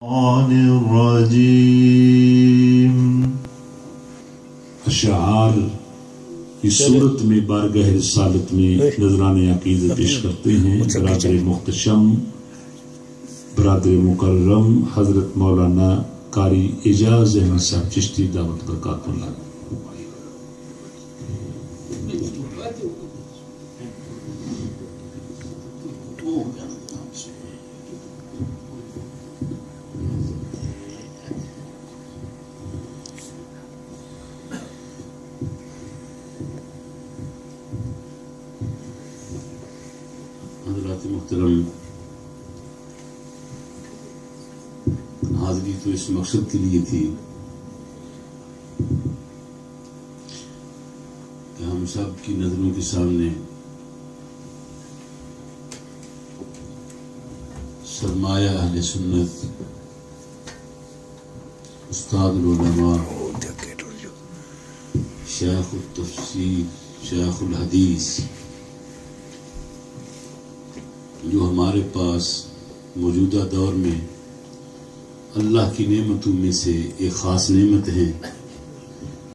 الرجیم اشعار اس صورت میں بارگاہ رسالت میں نذران عقیدت پیش کرتے ہیں برادر محتشم برادر مکرم حضرت مولانا قاری اعجاز احمد صاحب چشتی دعوت برکات اللہ. حضرات محترم، حاضری تو اس مقصد کے لیے تھی کہ ہم سب کی نظروں کے سامنے سرمایہ اہل سنت، استاد العلماء، شیخ التفسیر، شیخ الحدیث، جو ہمارے پاس موجودہ دور میں اللہ کی نعمتوں میں سے ایک خاص نعمت ہے،